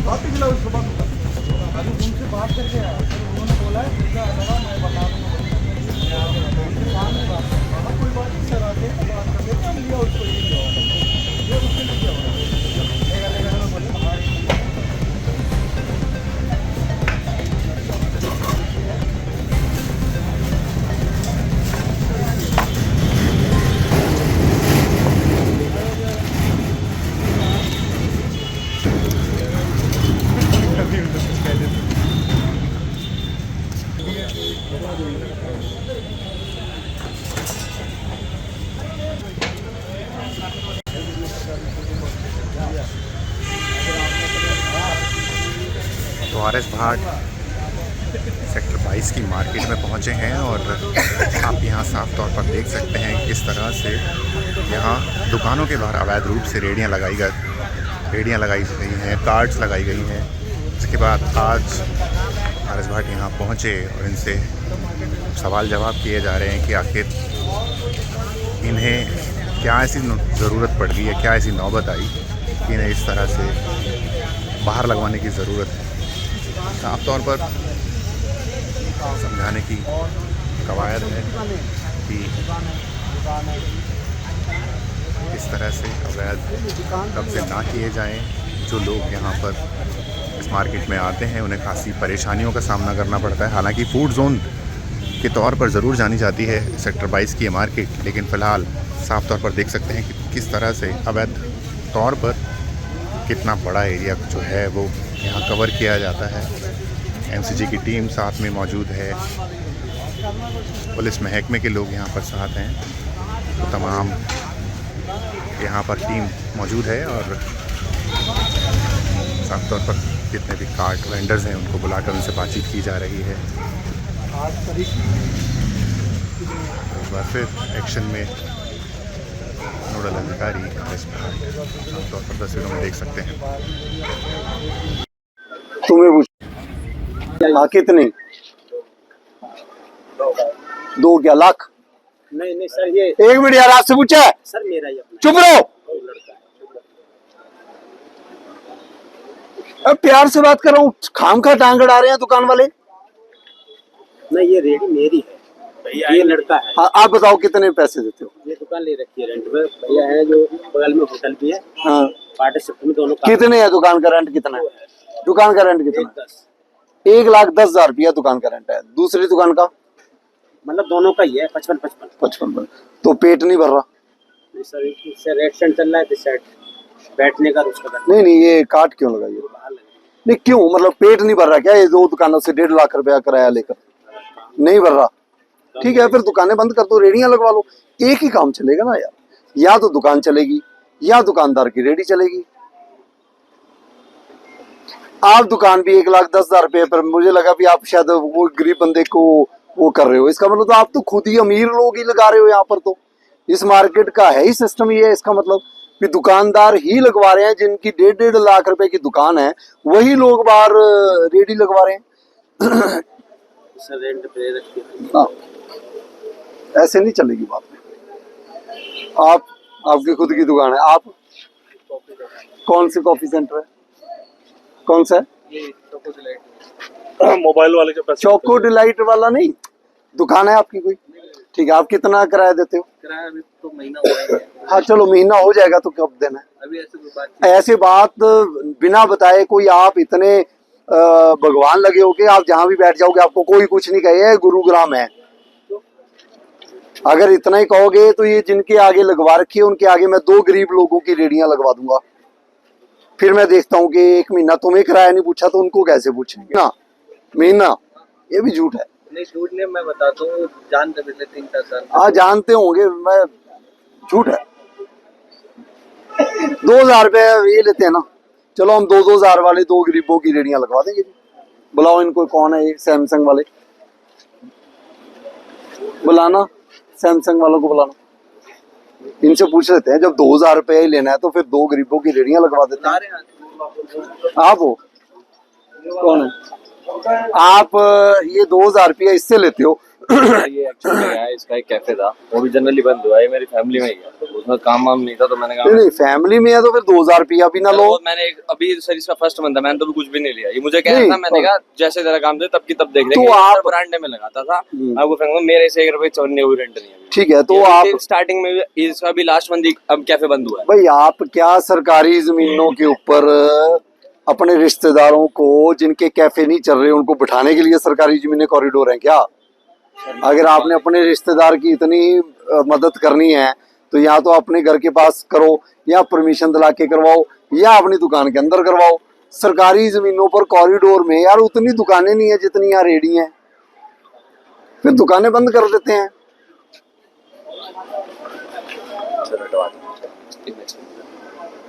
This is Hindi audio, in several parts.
बात की खिलाफ उसको बात होता अभी उनसे बात करके आया उन्होंने बोला है मुझे लगा मैं बता दूंगा कोई बात नहीं सर आते हैं बात कर लेते हम लिया उसको ये उसके लिए क्या हो रहा है लेगा बोले हमारी तो आर एस भाट सेक्टर 22 की मार्केट में पहुंचे हैं और आप यहां साफ तौर पर देख सकते हैं किस तरह से यहां दुकानों के बाहर अवैध रूप से रेडियां लगाई गई हैं, कार्ड्स लगाई गई हैं। इसके बाद आज आर एस भाट यहां पहुंचे और इनसे सवाल जवाब किए जा रहे हैं कि आखिर इन्हें क्या ऐसी ज़रूरत पड़ गई है, क्या ऐसी नौबत आई कि इन्हें इस तरह से बाहर लगवाने की ज़रूरत है। साफ तौर पर समझाने की कवायद है कि इस तरह से अवैध कब्जे ना किए जाएं। जो लोग यहाँ पर इस मार्केट में आते हैं उन्हें खासी परेशानियों का सामना करना पड़ता है। हालांकि फूड जोन के तौर पर ज़रूर जानी जाती है सेक्टर 22 की ये मार्केट, लेकिन फ़िलहाल साफ तौर पर देख सकते हैं कि किस तरह से अवैध तौर पर कितना बड़ा एरिया जो है वो यहाँ कवर किया जाता है। एमसीजी की टीम साथ में मौजूद है, पुलिस महकमे के लोग यहाँ पर साथ हैं, तो तमाम यहाँ पर टीम मौजूद है और साफ तौर पर जितने भी कार्ट वेंडर्स हैं उनको बुलाकर उनसे बातचीत की जा रही है। एक बार फिर एक्शन में नोडल अधिकारी साफ तौर पर तस्वीरों में देख सकते हैं। तुम्हें पूछ कितने 2 क्या लाख? नहीं सर, ये एक मिनट यार, आपसे पूछा है सर मेरा ये चुप रहो। अब प्यार से बात कर रहा हूँ, खाम खा टांग अड़ा रहे हैं दुकान वाले। नहीं, ये रेडी मेरी है भैया, ये लड़का है। हाँ, आप बताओ कितने पैसे देते हो? ये दुकान ले रखी है रेंट पे भैया, है जो बगल में होटल भी है। हाँ, पार्टनरशिप में दोनों। कितने है दुकान का रेंट? कितना है दुकान का रेंट? कितना? 1,10,000 रुपया दुकान का रेंट है। दूसरी दुकान का मतलब दोनों का ही है 55। तो पेट नहीं भर रहा? सर इससे रेट सेंट चल रहा है, दिस साइड बैठने का उसका नहीं, ये काट क्यों लगाइए? नहीं क्यों, मतलब पेट नहीं भर रहा क्या? ये 2 दुकानों से 1.5 लाख रुपया किराया लेकर नहीं भर रहा? ठीक है, फिर दुकानें बंद कर दो, रेडियां लगवा लो, एक ही काम चलेगा ना यार। या तो दुकान चलेगी या दुकानदार की रेडी चलेगी। आप दुकान भी 1,10,000 रुपये पर, मुझे लगा भी आप शायद वो गरीब बंदे को वो कर रहे हो। इसका मतलब तो आप तो खुद ही अमीर लोग ही लगा रहे हो यहाँ पर। तो इस मार्केट का है ही सिस्टम ये है। इसका मतलब भी दुकानदार ही लगवा रहे हैं, जिनकी 1.5 लाख रुपए की दुकान है वही लोग बाहर रेडी लगवा रहे हैं। सर रेंट पे रखी है। हाँ, ऐसे नहीं चलेगी बात। आपकी खुद की दुकान है। आप कौन से कॉफी सेंटर है? कौन सा है? मोबाइल वाले के पैसे। चोको डिलाइट वाला नहीं, दुकान है आपकी कोई? ठीक है, आप कितना किराया देते हो? किराया अभी तो महीना हुआ है। हाँ चलो, महीना हो जाएगा तो कब देना है? अभी ऐसे बात बिना बताए कोई आप इतने भगवान लगे हो कि आप जहाँ भी बैठ जाओगे आपको कोई कुछ नहीं कहे, गुरुग्राम है। अगर इतना ही कहोगे तो ये जिनके आगे लगवा रखी है उनके आगे मैं 2 गरीब लोगों की रेडियां लगवा दूंगा। फिर मैं देखता हूँ कि 1 महीना तुम्हें किराया नहीं पूछा तो उनको कैसे पूछेंगे ना? महीना, ये भी झूठ है। नहीं झूठ नहीं, मैं बताता हूँ, जानते थे 3-4 साल। हाँ जानते होंगे, मैं झूठ है। 2,000 रुपये ये लेते हैं ना। चलो हम 2,000 वाले 2 गरीबों की रेडियां लगवा देंगे। बुलाओ इनको, कौन है ये? सैमसंग वाले बुलाना, सैमसंग वालों को बुलाना, इनसे पूछ लेते हैं। जब 2,000 रुपये ही लेना है तो फिर 2 गरीबों की रेडियां लगवा देते हैं। आप हो? कौन है आप? ये 2,000 रुपया इससे लेते हो ये एक्चुअली क्या है, इसका एक कैफे था, वो भी जनरली बंद हुआ है। ये मेरी फैमिली में ही है, उसमें काम वाम नहीं था, तो मैंने कहा नहीं फैमिली में है तो फिर 2000 रुपया भी ना लो। मैंने अभी सर इसका फर्स्ट मंथ था, मैंने तो भी कुछ भी नहीं लिया। ये मुझे कह रहा नहीं, था, मैंने कहा जैसे तेरा काम दे तब की तब देख तो लेंगे। आप ब्रांडे में लगाता था, आपको फेंकूंगा, मेरे से 1 रुपए 54 रेंट नहीं है। ठीक है, तो आप स्टार्टिंग में इसका भी लास्ट मंथ अब कैफे बंद हुआ है। भाई आप क्या सरकारी जमीनों के ऊपर अपने रिश्तेदारों को जिनके कैफे नहीं चल रहे उनको बिठाने के लिए सरकारी जमीनें कॉरिडोर हैं क्या? अगर आपने अपने रिश्तेदार की इतनी मदद करनी है तो या तो अपने घर के पास करो, या परमिशन दिला के करवाओ, या अपनी दुकान के अंदर करवाओ। सरकारी जमीनों पर कॉरिडोर में यार उतनी दुकानें नहीं है जितनी यहाँ रेडी हैं, फिर दुकानें बंद कर देते हैं।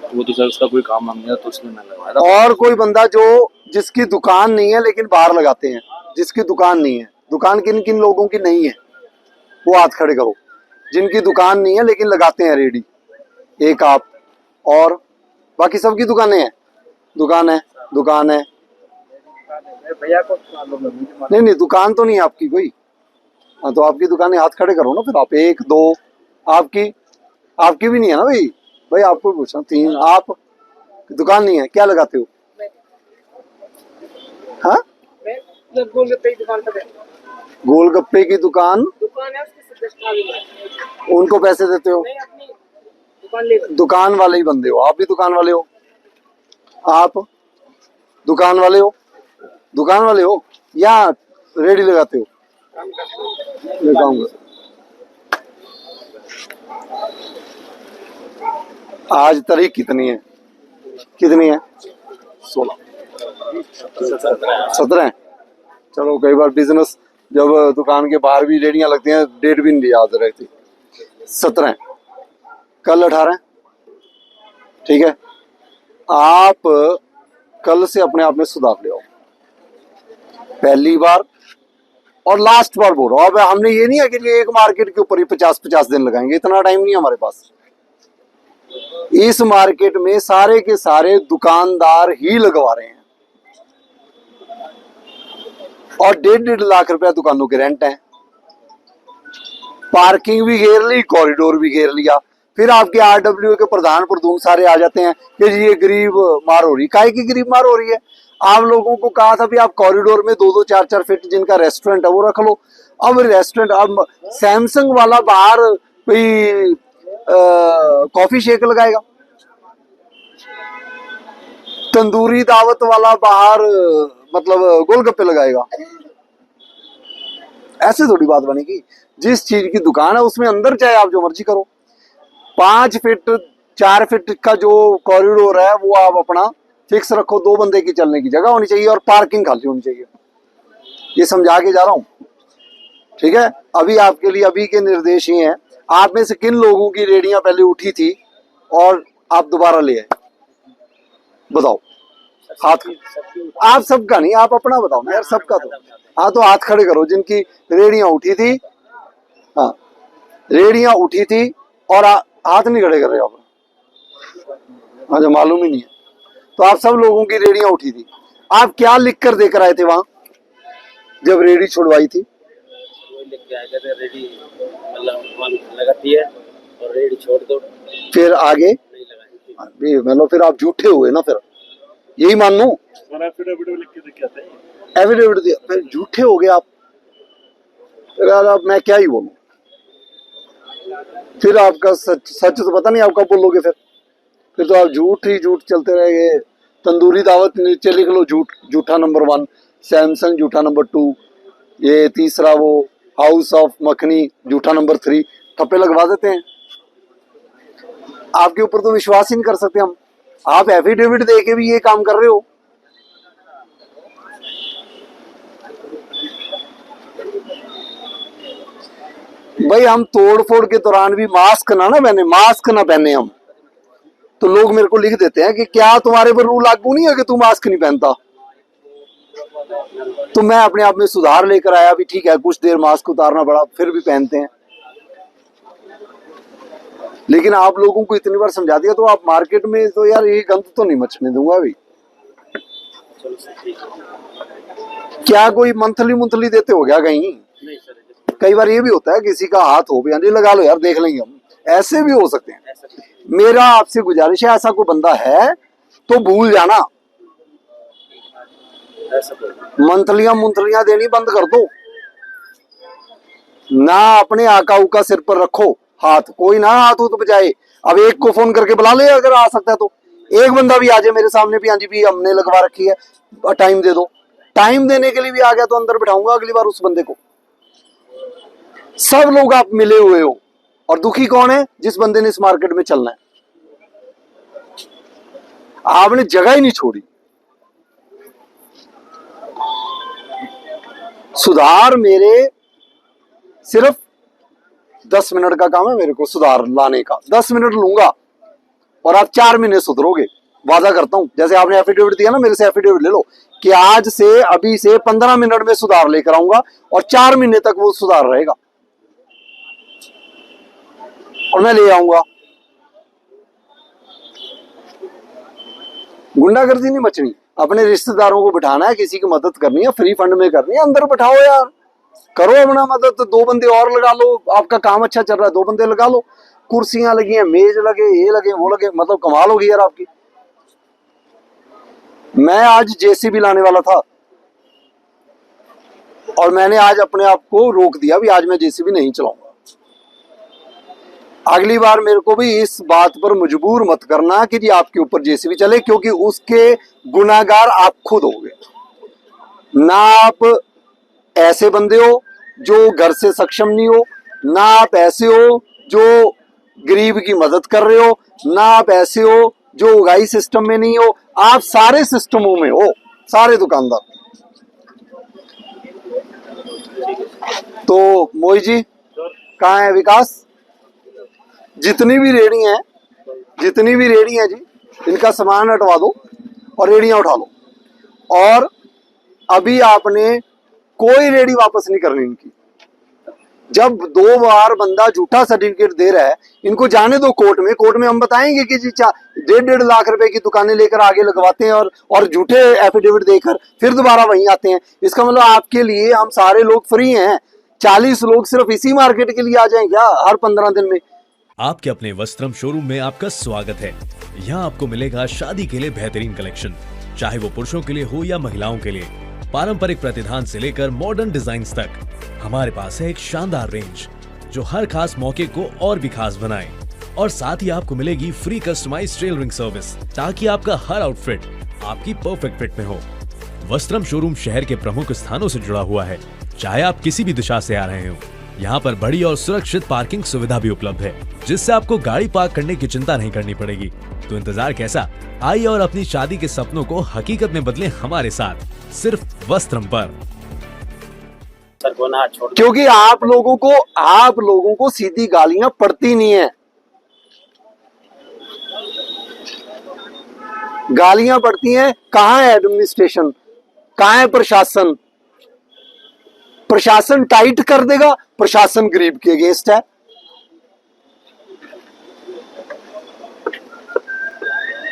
वो तो सर उसका कोई काम वाम नहीं था, तो उसने मैंने लगवाया था। और कोई बंदा जो जिसकी दुकान नहीं है लेकिन बाहर लगाते हैं, जिसकी दुकान नहीं है, दुकान किन किन लोगों की नहीं है वो हाथ खड़े करो। जिनकी दुकान नहीं है लेकिन लगाते हैं रेडी, एक आप और बाकी सबकी दुकानें हैं। दुकान है, दुकान है, भैया को नहीं नहीं दुकान तो नहीं है आपकी कोई। हाँ तो आपकी दुकानें हाथ खड़े करो ना फिर आप। 1 2 आपकी भी नहीं है ना भाई? भाई आपको पूछ रहा हूँ, 3 आप दुकान नहीं है, क्या लगाते हो? हाँ गोलगप्पे की दुकान पर गोलगप्पे की दुकान है, उसके सदस्य उनको पैसे देते हो? अपनी दुकान ले दुकान वाले ही बंदे हो, आप भी दुकान वाले हो? आप दुकान वाले हो? दुकान वाले हो या रेडी लगाते हो? ये काम कर। आज तारीख कितनी है? कितनी है? 16 17 है। चलो कई बार बिजनेस जब दुकान के बाहर भी रेडियां लगती हैं डेट भी नहीं याद रहती। 17 कल 18 है, ठीक है। आप कल से अपने आप में सुधार ले आओ, पहली बार और लास्ट बार बोल रहा हूं। अब हमने ये नहीं है कि एक मार्केट के ऊपर ही 50-50 दिन लगाएंगे, इतना टाइम नहीं है हमारे पास। इस मार्केट में सारे के सारे दुकानदार ही लगवा रहे हैं और 1.5 लाख रुपया दुकानों के रेंट है। पार्किंग भी घेर ली, कॉरिडोर भी घेर लिया। फिर आपके RWA के प्रधान प्रधून सारे आ जाते हैं कि जी ये गरीब मार हो रही। काहे की गरीब मार हो रही है? आप लोगों को कहा था भी आप कॉरिडोर में 2-2 4-4 फीट जिनका रेस्टोरेंट है वो रख लो। अब रेस्टोरेंट, अब सैमसंग वाला बाहर कोई कॉफी शेक लगाएगा, तंदूरी दावत वाला बाहर मतलब गोलगप्पे लगाएगा। ऐसे थोड़ी बात बनेगी। जिस चीज की दुकान है उसमें अंदर चाहे आप जो मर्जी करो। 5 फीट 4 फीट का जो कॉरिडोर है वो आप अपना फिक्स रखो, 2 बंदे की चलने की जगह होनी चाहिए और पार्किंग खाली होनी चाहिए। ये समझा के जा रहा हूं, ठीक है। अभी आपके लिए अभी के निर्देश ये हैं। आप में से किन लोगों की रेडियां पहले उठी थी और आप दोबारा ले आए? बताओ हाथ। आप सबका नहीं, आप अपना बताओ ना यार, सबका तो। हाँ तो हाथ खड़े करो जिनकी रेडियां उठी थी। हाँ रेडियां उठी थी और हाथ नहीं खड़े कर रहे आप। हाँ जो मालूम ही नहीं है तो आप सब लोगों की रेडियां उठी थी। आप क्या लिख कर देकर आए थे वहां जब रेडी छुड़वाई थी? लिख के आएगा तो रेडी मतलब लगाती है और रेडी छोड़ दो, फिर आगे नहीं लगाती। मतलब फिर आप झूठे हुए ना, फिर यही मान लो। एफिडेविट दिया फिर झूठे हो गए आप। फिर यार अब मैं क्या ही बोलूं, फिर आपका सच तो पता नहीं आप कब बोलोगे। फिर तो आप झूठ ही झूठ चलते रहेंगे। तंदूरी दावत नीचे लिख लो, झूठा नंबर 1, सैमसंग झूठा नंबर 2, ये तीसरा वो हाउस ऑफ मखनी झूठा नंबर 3, ठप्पे लगवा देते हैं। आपके ऊपर तो विश्वास ही नहीं कर सकते हम। आप एफिडेविट दे के भी ये काम कर रहे हो। भाई हम तोड़ फोड़ के दौरान भी मास्क ना पहने हम, तो लोग मेरे को लिख देते हैं कि क्या तुम्हारे पर रूल लागू नहीं है कि तू मास्क नहीं पहनता। तो मैं अपने आप में सुधार लेकर आया भी, ठीक है कुछ देर मास्क उतारना पड़ा फिर भी पहनते हैं। लेकिन आप लोगों को इतनी बार समझा दिया तो आप मार्केट में तो यार ये गंद तो नहीं मचने दूंगा अभी। क्या कोई मंथली देते हो क्या कहीं? नहीं सर, कई बार ये भी होता है किसी का हाथ हो भी, हाँ जी लगा लो यार देख लेंगे हम, ऐसे भी हो सकते हैं। ऐसा कुछ मेरा आपसे गुजारिश है, ऐसा कोई बंदा है तो भूल जाना, ऐसा कोई मंथलियां देनी बंद कर दो ना, अपने आका उका सिर पर रखो हाथ, कोई ना हाथ उत बजाए। अब एक को फोन करके बुला ले अगर आ सकता है तो, एक बंदा भी आ जाए मेरे सामने भी, हाँ जी भी हमने लगवा रखी है, टाइम दे दो। टाइम देने के लिए भी आ गया तो अंदर बिठाऊंगा अगली बार उस बंदे को। सब लोग आप मिले हुए हो, और दुखी कौन है? जिस बंदे ने इस मार्केट में चलना है। आपने जगह ही नहीं छोड़ी। सुधार मेरे सिर्फ 10 मिनट का काम है, मेरे को सुधार लाने का 10 मिनट लूंगा और आप 4 महीने सुधरोगे, वादा करता हूं। जैसे आपने एफिडेविट दिया ना, मेरे से एफिडेविट ले लो कि आज से अभी से 15 मिनट में सुधार लेकर आऊंगा और 4 महीने तक वो सुधार रहेगा और मैं ले आऊंगा। गुंडागर्दी नहीं मचनी, अपने रिश्तेदारों को बिठाना है, किसी की मदद करनी है, फ्री फंड में करनी है, अंदर बैठाओ यार, करो अपना मदद। तो 2 बंदे और लगा लो, आपका काम अच्छा चल रहा है 2 बंदे लगा लो, कुर्सियां लगी हैं, मेज लगे, ये लगे वो लगे, मतलब कमाल होगी यार आपकी। मैं आज जेसीबी लाने वाला था और मैंने आज अपने आप को रोक दिया भी आज मैं जेसीबी नहीं चलाऊंगा। अगली बार मेरे को भी इस बात पर मजबूर मत करना कि जी आपके ऊपर जेसीबी चले, क्योंकि उसके गुनाहगार आप खुद होगे ना। आप ऐसे बंदे हो जो घर से सक्षम नहीं हो, ना आप ऐसे हो जो गरीब की मदद कर रहे हो, ना आप ऐसे हो जो उगाई सिस्टम में नहीं हो, आप सारे सिस्टमों में हो, सारे दुकानदार। तो मोई जी कहाँ है विकास? जितनी भी रेडी हैं जी, इनका सामान हटवा दो और रेडियां उठा लो। और अभी आपने कोई रेडी वापस नहीं करनी इनकी। जब 2 बार बंदा झूठा सर्टिफिकेट दे रहा है, इनको जाने दो कोर्ट में। कोर्ट में हम बताएंगे कि जी 1.5 लाख रुपए की दुकानें लेकर आगे लगवाते हैं और झूठे एफिडेविट देकर फिर दोबारा वहीं आते हैं। इसका मतलब आपके लिए हम सारे लोग फ्री हैं। 40 लोग सिर्फ इसी मार्केट के लिए आ जाएं क्या हर 15 दिन में? आपके अपने वस्त्रम शोरूम में आपका स्वागत है। यहाँ आपको मिलेगा शादी के लिए बेहतरीन कलेक्शन, चाहे वो पुरुषों के लिए हो या महिलाओं के लिए। पारंपरिक प्रतिधान से लेकर मॉडर्न डिजाइन्स तक हमारे पास है एक शानदार रेंज जो हर खास मौके को और भी खास बनाए। और साथ ही आपको मिलेगी फ्री कस्टमाइज्ड टेलरिंग सर्विस, ताकि आपका हर आउटफिट आपकी परफेक्ट फिट में हो। वस्त्रम शोरूम शहर के प्रमुख स्थानों से जुड़ा हुआ है, चाहे आप किसी भी दिशा से आ रहे हो। यहाँ पर बड़ी और सुरक्षित पार्किंग सुविधा भी उपलब्ध है, जिससे आपको गाड़ी पार्क करने की चिंता नहीं करनी पड़ेगी। तो इंतजार कैसा? आइए और अपनी शादी के सपनों को हकीकत में बदलें हमारे साथ, सिर्फ वस्त्रम पर। सर को ना छोड़, क्योंकि आप लोगों को सीधी गालियां पड़ती नहीं है। गालियां पड़ती हैं। कहाँ है एडमिनिस्ट्रेशन, कहाँ है प्रशासन? प्रशासन टाइट कर देगा, प्रशासन गरीब के अगेंस्ट है।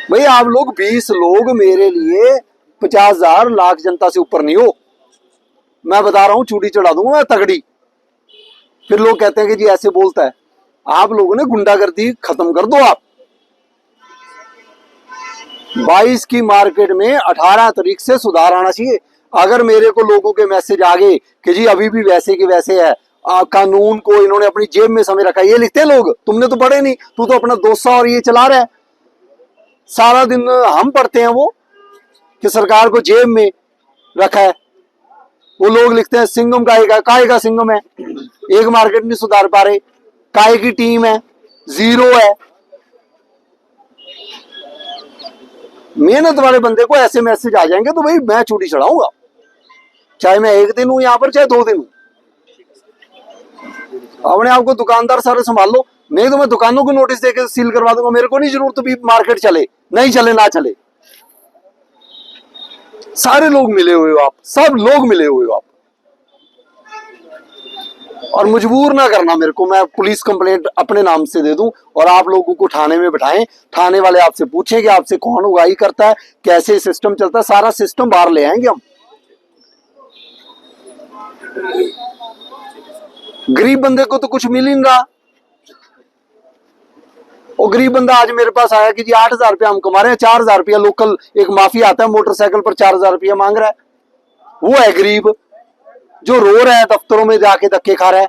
भाई आप लोग 20 लोग मेरे लिए 50,000 लाख जनता से ऊपर नहीं हो। मैं बता रहा हूं, चूड़ी चढ़ा दूंगा मैं तगड़ी। फिर लोग कहते हैं कि जी ऐसे बोलता है। आप लोगों ने गुंडागर्दी खत्म कर दो। आप 22 की मार्केट में 18 तारीख से सुधार आना चाहिए। अगर मेरे को लोगों के मैसेज आ गए कि जी अभी भी वैसे के वैसे है, कानून को इन्होंने अपनी जेब में समझ रखा है, ये लिखते हैं लोग। तुमने तो पढ़े नहीं, तू तो अपना 200 और ये चला रहा है। सारा दिन हम पढ़ते हैं वो कि सरकार को जेब में रखा है। वो लोग लिखते हैं सिंघम काहे का सिंघम है, एक मार्केट नहीं सुधार पा रहे, काहे की टीम है, 0 है। मेहनत वाले बंदे को ऐसे मैसेज आ जाएंगे तो भाई मैं चूड़ी चढ़ाऊंगा, चाहे मैं 1 दिन हूं यहां पर, चाहे 2 दिन हूं। अपने आप को दुकानदार सारे संभाल लो, नहीं तो मैं दुकानों को नोटिस देकर सील करवा दूंगा। मेरे को नहीं जरूरत भी मार्केट चले, नहीं चले ना चले। सारे लोग मिले हुए हो आप, सब लोग मिले हुए हो आप। और मजबूर ना करना मेरे को, मैं पुलिस कंप्लेंट अपने नाम से दे दूं और आप लोगों को थाने में बिठाएं। थाने वाले आपसे पूछें कि आपसे कौन उगाही करता है, कैसे सिस्टम चलता है, सारा सिस्टम बाहर ले आएंगे हम। गरीब बंदे को तो कुछ मिल ही नहीं रहा। वो गरीब बंदा आज मेरे पास आया कि जी 8,000 रुपया हम कमा रहे हैं, 4,000 रुपया लोकल एक माफिया आता है मोटरसाइकिल पर 4,000 रुपया मांग रहा है। वो है गरीब जो रो रहा है, दफ्तरों में जाके धक्के खा रहा है।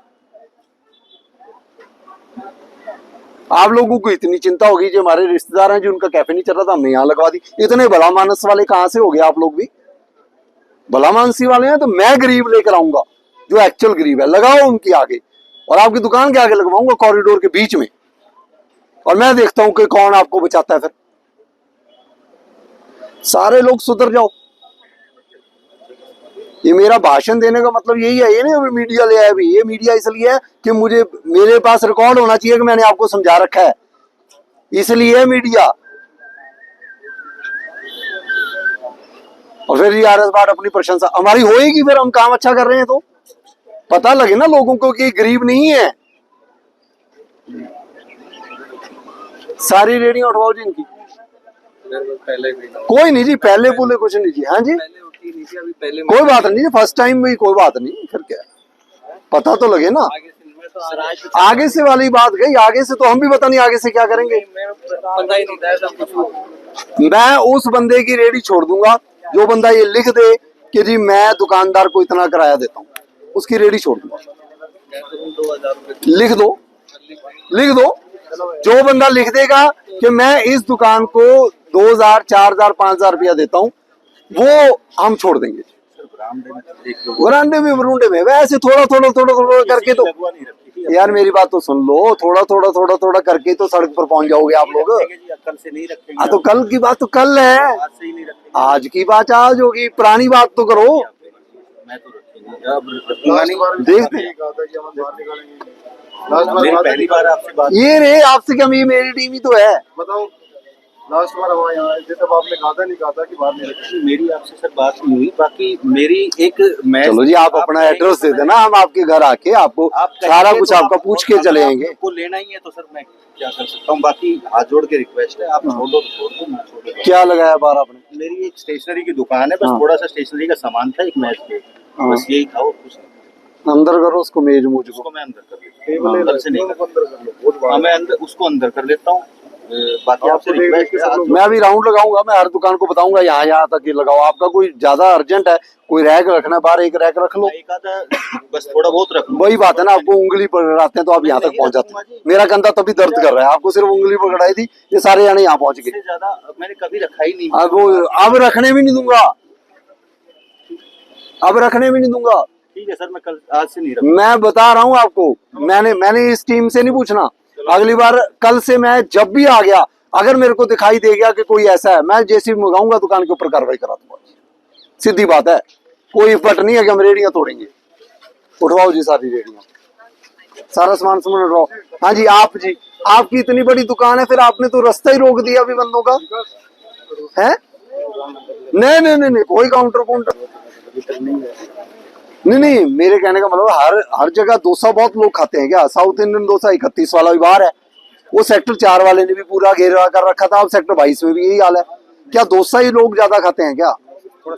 आप लोगों को इतनी चिंता होगी, जो हमारे रिश्तेदार हैं जिनका कैफे नहीं चल रहा था हमने यहाँ लगवा दी। इतने भला मानस वाले कहां से हो गए आप लोग भी? भला मानसी वाले हैं तो मैं गरीब लेकर आऊंगा, जो एक्चुअल गरीब है लगाओ उनकी आगे, और आपकी दुकान के आगे लगवाऊंगा कॉरिडोर के बीच में, और मैं देखता हूं कि कौन आपको बचाता है। फिर सारे लोग सुधर जाओ। ये मेरा भाषण देने का मतलब यही है। ये नहीं अभी मीडिया ले आया, अभी ये मीडिया इसलिए है कि मुझे मेरे पास रिकॉर्ड होना चाहिए कि मैंने आपको समझा रखा है, इसलिए मीडिया। और फिर आरएस बाट अपनी प्रशंसा हमारी होएगी, फिर हम काम अच्छा कर रहे हैं तो पता लगे ना लोगों को कि गरीब नहीं है। सारी रेडियो उठवाओ जी इनकी। कोई नहीं जी, पहले बोले कुछ नहीं जी। हाँ जी, कोई बात नहीं जी, फर्स्ट टाइम में कोई बात नहीं, फिर क्या पता तो लगे ना। आगे से वाली बात गई, आगे से तो हम भी पता नहीं आगे से क्या करेंगे। मैं उस बंदे की रेडी छोड़ दूंगा जो बंदा ये लिख दे कि जी मैं दुकानदार को इतना किराया देता हूँ, उसकी रेडी छोड़ दूंगा। लिख दो, लिख दो। जो बंदा लिख देगा कि मैं इस दुकान को 2,000, 4,000, 5,000 रुपया देता हूँ, वो हम छोड़ देंगे। वरांडे में वरुंडे में वैसे थोड़ा थोड़ा थोड़ा थोड़ा करके तो, यार मेरी बात तो सुन लो, थोड़ा थोड़ा थोड़ा थोड़ा करके तो सड़क पर पहुंच जाओगे आप लोग। कल से नहीं रखेंगे। तो कल की बात तो कल है, आज की बात आज होगी, पुरानी बात तो करो। मैं तो रखूंगा। देखते पहली बार आपसे बात, ये रे आपसे क्या, मेरी टीम ही तो है। बताओ लास्ट बार हमारे यहाँ आए थे तब आपने कहा था, नहीं कहा था कि बाहर नहीं रखेंगे। मेरी आपसे सर बात नहीं हुई, बाकी मेरी एक मैं चलो जी, आप अपना एड्रेस दे देना, हम आपके घर आके आपको सारा कुछ आपका पूछ के चले आएंगे। आपको लेना ही है तो सर मैं क्या कर सकता हूँ। बाकी हाथ जोड़ के रिक्वेस्ट है, आप छोड़ दो तो छोड़ दो, मैं छोड़ दो। क्या लगाया बार आपने? मेरी एक स्टेशनरी की दुकान है, बस थोड़ा सा स्टेशनरी का सामान था, एक मैच के, बस यही था और कुछ नहीं। अंदर करो उसको, मेज मूज को। उसको मैं अंदर कर लेता हूँ, अंदर से नहीं कर, मैं अंदर उसको अंदर कर लेता हूँ। बाकी आपसे रिक्वेस्ट है, मैं अभी राउंड लगाऊंगा, मैं हर दुकान को बताऊंगा यहाँ यहाँ तक ये लगाओ। आपका कोई ज्यादा अर्जेंट है, कोई रैक रखना, बाहर एक रैक रख लो, बस थोड़ा बहुत रख लो। वही बात है ना, आपको उंगली पकड़ाते हैं तो आप यहाँ तक पहुंच जाते हैं। मेरा कंधा तभी दर्द कर रहा है, आपको सिर्फ उंगली पकड़ाई थी, ये सारे जाने यहाँ पहुंच गए। ज्यादा मैंने कभी रखा ही नहीं। अब रखने भी नहीं दूंगा, अब रखने भी नहीं दूंगा। ठीक है सर, मैं कल आज से नहीं रखूंगा। मैं बता रहा हूँ आपको, मैंने इस टीम से नहीं पूछना। अगली बार कल से मैं जब भी आ गया, अगर मेरे को दिखाई दे गया कि कोई ऐसा है, मैं जैसे मंगाऊंगा दुकान के ऊपर कार्रवाई करा दूंगा। सीधी बात है, कोई फट नहीं है कि हम रेडियां तोड़ेंगे। उठवाओ जी सारी रेडियां, सारा सामान सामान उठवाओ। हाँ जी, आपकी इतनी बड़ी दुकान है, फिर आपने तो रास्ता ही रोक दिया अभी बंदों का है। नहीं नहीं नहीं, कोई काउंटर नहीं, मेरे कहने का मतलब हर जगह डोसा बहुत लोग खाते हैं क्या? साउथ इंडियन डोसा 31 वाला भी बाहर है, वो सेक्टर 4 वाले ने भी पूरा घेरा कर रखा था, अब सेक्टर 22 में भी यही हाल है। क्या डोसा ही लोग ज्यादा खाते हैं क्या? थोड़ा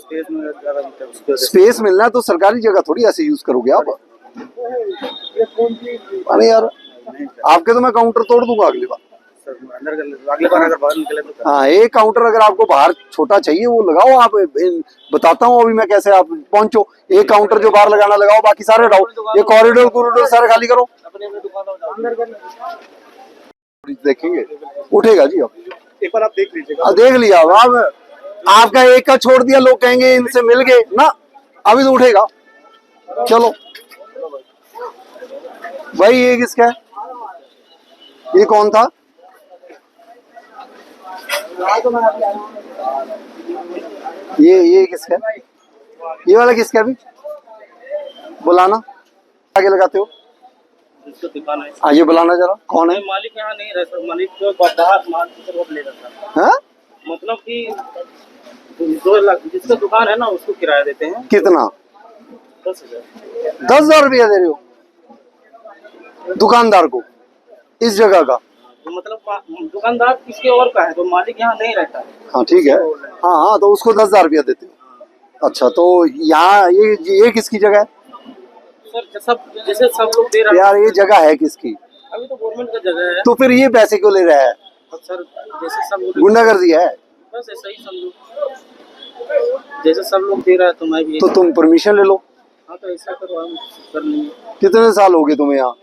स्पेस मिलना है तो सरकारी जगह थोड़ी ऐसे यूज करोगे आप। अरे यार, आपके तो मैं काउंटर तोड़ दूंगा अगली बार। अगली बार अगर बाहर निकले तो हाँ, एक काउंटर अगर आपको बाहर छोटा चाहिए वो लगाओ आप, बताता हूँ अभी मैं कैसे आप पहुंचो। एक काउंटर जो बाहर लगाना लगाओ, बाकी सारे हटाओ, ये कॉरिडोर सारे खाली करो। देखेंगे उठेगा जी, अब एक बार आप देख लीजिएगा। देख लिया अब, आपका एक का छोड़ दिया, लोग कहेंगे इनसे मिल गए ना, अभी तो उठेगा। चलो भाई, ये किसका है? ये कौन था? ये किसका है? ये वाला किसका है? अभी बुलाना, आगे लगाते हो। दुकान है, हाँ, ये बुलाना जरा, कौन है? मालिक यहाँ नहीं रहता, मालिक को बाहर माल ले जाता है। हाँ? मतलब कि 2 लाख जिसका दुकान है ना उसको किराया देते हैं। कितना? 10,000। 10,000 रुपया दे रहे हो दुकानदार को इस जगह का? तो मतलब दुकानदार किसी और का है, तो मालिक यहाँ नहीं रहता है। हाँ ठीक है, हाँ तो उसको 10,000 रुपया देते हो। अच्छा, तो यहाँ ये किसकी जगह है? सर जैसे सब लोग दे रहे हैं, यार ये जगह है किसकी? अभी तो गवर्नमेंट का जगह है। तो फिर ये पैसे क्यों ले रहा है? अब सर जैसे सब लोग गुंडागर्दी है। बस ऐसा ही सब लोग जैसे सब लोग दे रहा है तो मैं भी तो तुम परमिशन ले लो। हाँ तो ऐसा करो, हम कर लेंगे। कितने साल हो गए तुम्हें यहाँ?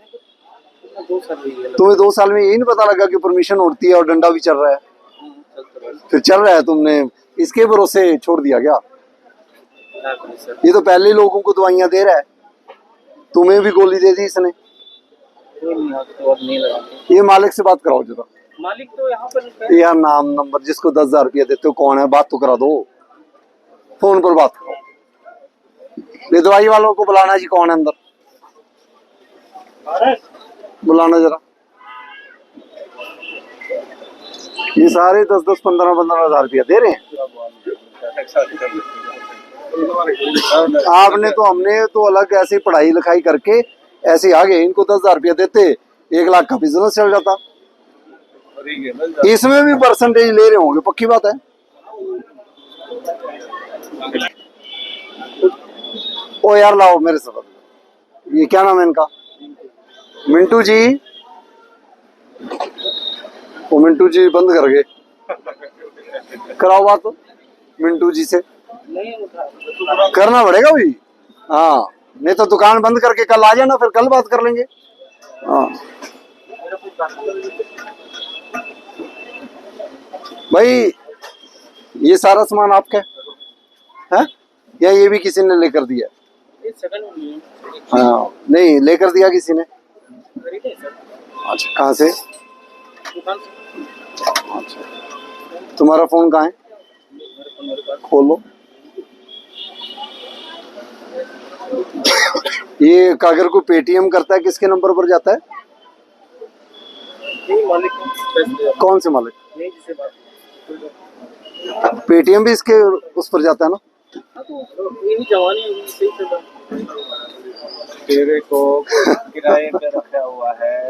2 साल हो गए। तुम्हें 2 साल में यही नहीं पता लगा कि परमिशन उड़ती है और डंडा भी चल रहा है? फिर चल रहा है, तुमने इसके भरोसे छोड़ दिया क्या? क्या करें सर? ये तो पहले लोगों को दवाइयाँ दे रहा है, तुम्हें भी गोली दे दी इसने। कोई नहीं, आप तो अब नहीं लगाते। ये मालिक से बात कराओ जरा। मालिक तो यहाँ पर यार नाम नंबर, जिसको 10,000 रुपया देते हो कौन है, बात तो करा दो, फोन पर बात करो। ये दवाई वालों को बुलाना जी, कौन है अंदर, बुलाना जरा। ये सारे 10-10, 15-15 हजार रुपया दे रहे हैं। आपने तो, हमने तो अलग ऐसे पढ़ाई लिखाई करके ऐसे आ गए, इनको 10,000 रुपया देते 1 लाख का बिजनेस चल जाता। इसमें भी परसेंटेज ले रहे होंगे, पक्की बात है। ओ यार लाओ मेरे साथ, ये क्या नाम है इनका? मिंटू जी। वो मिंटू जी बंद कर गए, कराओ बात मिंटू जी से। करना पड़ेगा भाई, हाँ, नहीं तो दुकान बंद करके कल आ जाना, फिर कल बात कर लेंगे। हाँ भाई, ये सारा सामान आपका है या ये भी किसी ने लेकर दिया? हाँ नहीं, लेकर दिया किसी ने। अच्छा, कहाँ से? अच्छा, तुम्हारा फोन कहाँ है? खोलो। ये अगर कोई पेटीएम करता है किसके नंबर पर जाता है? कौन से मालिक? पेटीएम भी इसके उस पर जाता है ना? तेरे को किराए पे रखा हुआ है,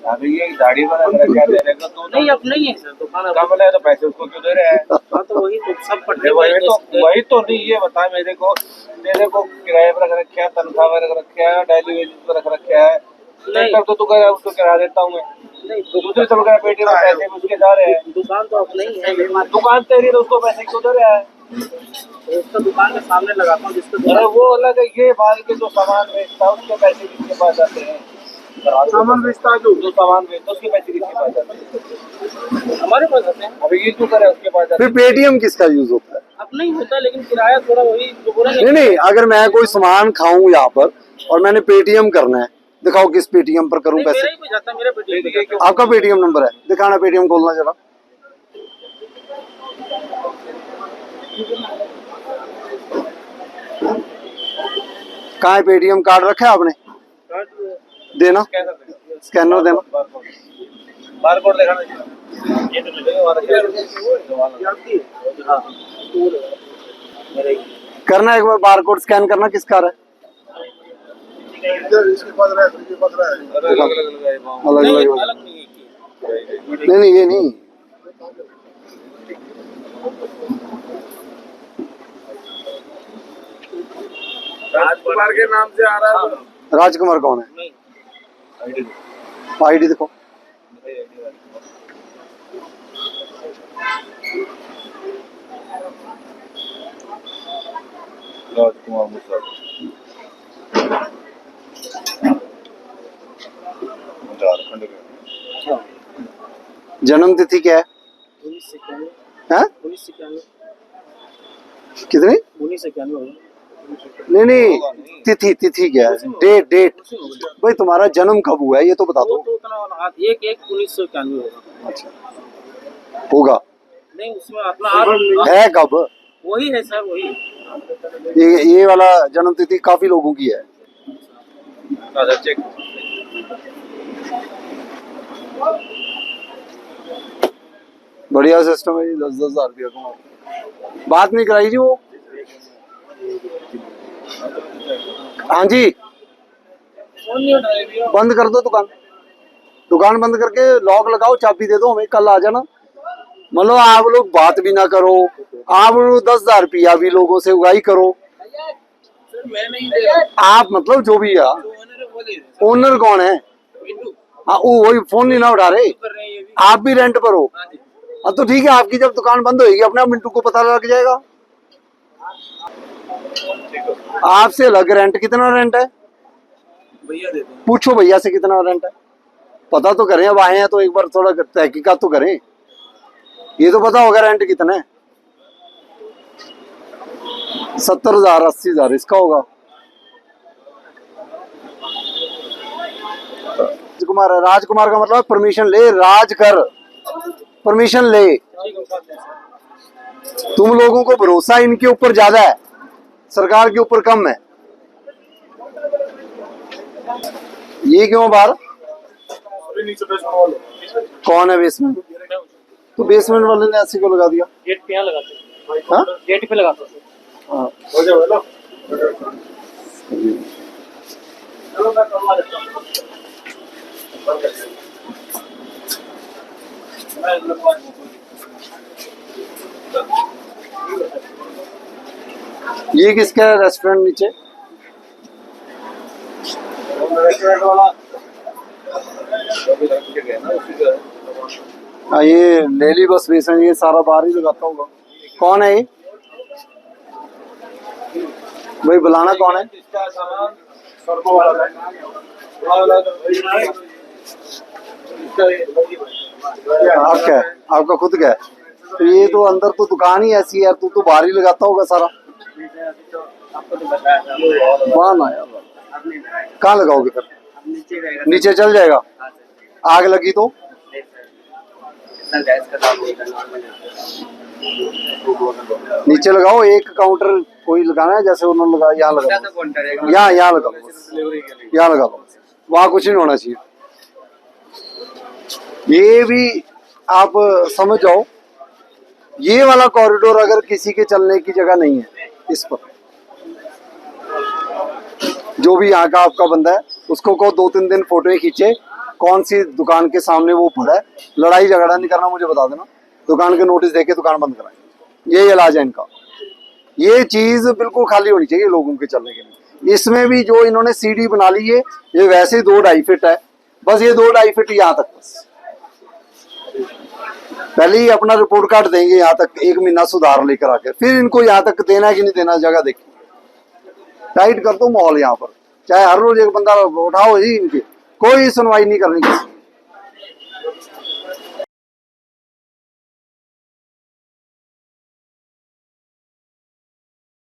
अभी ये दाढ़ी वाला क्या दे देगा तो नहीं, अब नहीं है सर दुकान। कम है तो पैसे उसको क्यों दे रहे हैं? हाँ तो वही तो सब पट्टे वही तो नहीं, ये बता मेरे को किराए पर रख रखा है, तनख्वाह पर रख रखा है, डेली वेजेस पर रख रखा है। नहीं तो तू कह उसको किराया देता हूँ मैं, नहीं दूसरी सब कह पेटी में पैसे उसके जा रहे हैं। दुकान तो अब नहीं है, दुकान तेरी तो उसको पैसे क्यों दे रहा है? उसका दुकान के सामने लगाता हूँ जिसको अरे वो अलग है, ये माल के जो सामान बेचता है उसके पैसे किसके पास जाते हैं? सामान बेचता है जो सामान बेचता है उसके पैसे किसके पास जाते हैं? हमारे पास आते हैं। अभी ये क्यों करे उसके पास जाते फिर पेटीएम किसका यूज होता है? अब नहीं होता, लेकिन किराया थोड़ा वही जो बोला नहीं नहीं, अगर मैं कोई सामान खाऊं यहाँ पर और मैंने पेटीएम करना है, दिखाओ किस पेटीएम पर करूं पैसे। मेरा ही पे जाता है, मेरा पेटीएम पे जाता है। आपका पेटीएम नंबर है, दिखाना, पेटीएम खोलना जरा। कहाँ है पेटीएम कार्ड रखा है आपने? देना, स्कैनर देना। बारकोड दिखाना चाहिए। ये तो करना, एक बार बारकोड स्कैन करना, किसका है? इसके पास रहा है, इसके पास रहा है। अलग अलग, अलग नहीं है। नहीं नहीं, ये नहीं। राजकुमार के नाम से आ रहा है। राजकुमार कौन है? आईडी दिखाओ। राजकुमार मुसा झारखंड के। जन्म तिथि क्या है? 1991। कितनी? 1991। नहीं नहीं, तिथि तिथि क्या है? डेट डेट भाई, तुम्हारा जन्म कब हुआ है ये तो बता दो। तो उतना 1/1/1991 होगा। अच्छा, होगा नहीं, उसमें अपना है कब? वही है सर, वही। ये वाला जन्म तिथि काफी लोगों की है। चेक। बढ़िया सिस्टम है, 10-10 हजार रुपया कमा। बात नहीं कराई जी वो। हाँ जी, बंद कर दो दुकान, दुकान बंद करके लॉक लगाओ, चाबी दे दो हमें, कल आ जाना। मतलब आप लोग बात भी ना करो, आप लोग 10,000 रुपया भी लोगों से उगाई करो। मैं नहीं दे रहा, आप मतलब जो भी है, ओनर है वो दे रहे ओनर कौन है? मिंटू हाँ वो वही फोन नहीं ना उठा रहे, कर रहे हैं ये भी। आप भी रेंट पर हो। हाँ जी। हाँ तो ठीक है, आपकी जब दुकान बंद होगी अपने आप मिंटू को पता लग जाएगा। आपसे अलग रेंट, कितना रेंट है भैया दे दो। पूछो भैया से, कितना रेंट है पता तो करें। अब आए हैं तो एक बार थोड़ा तहकीकात तो करें, ये तो पता होगा रेंट कितना है। 70,000 80,000 इसका होगा। राजकुमार है, राजकुमार का मतलब परमिशन ले, राज कर, परमिशन ले। तुम लोगों को भरोसा इनके ऊपर ज्यादा है, सरकार के ऊपर कम है। ये क्यों बाहर? कौन है बेसमेंट? तो बेसमेंट वाले ने ऐसे क्यों लगा दिया? गेट पे यहाँ लगाते हैं। हाँ? गेट पे लगाते हैं। हाँ। हो जाए ना। चलो मैं करवा देता हूँ। ये किसका है रेस्टोरेंट नीचे? रेस्टोरेंट वाला हाँ ये लेली बस बेसन, ये सारा बाहर ही लगाता होगा। कौन है ये भाई, बुलाना कौन है? इसका सामान सर्वो वाला है। आपका है? आपका खुद का है? तो ये तो अंदर तो दुकान ही ऐसी है, तू तो बाहर ही लगाता होगा सारा। आपको तो बताया था। वाह ना यार, कहाँ लगाओगे फिर? नीचे रहेगा। नीचे चल जाएगा, आग लगी तो? इतना गैस का काम नहीं करना नॉर्मल नीचे लगाओ, एक काउंटर कोई लगाना है जैसे उन्होंने लगाया, यहाँ लगा तो कौन करेगा? यहाँ लगाओ, यहाँ लगा लो, वहाँ कुछ नहीं होना चाहिए। ये भी आप समझ जाओ, ये वाला कॉरिडोर अगर किसी के चलने की जगह नहीं है, इस पर जो भी यहाँ का आपका बंदा है उसको कहो 2-3 दिन फोटो खींचे, कौन सी दुकान के सामने वो पड़ा है, लड़ाई झगड़ा नहीं करना, मुझे बता देना, दुकान के नोटिस देके दुकान बंद कराएंगे। ये इलाज है इनका। ये चीज बिल्कुल खाली होनी चाहिए लोगों के चलने के लिए। इसमें भी जो इन्होंने सीढ़ी बना ली है, ये वैसे ही 2-2.5 फीट है, बस ये 2-2.5 फीट यहाँ तक, बस पहले ही अपना रिपोर्ट कार्ड देंगे यहाँ तक, 1 महीना सुधार लेकर आके, फिर इनको यहाँ तक देना है कि नहीं देना, जगह देखिए, टाइट कर दो माहौल यहाँ पर, चाहे हर रोज एक बंदा उठाओ ही, इनकी कोई सुनवाई नहीं करनी किसी।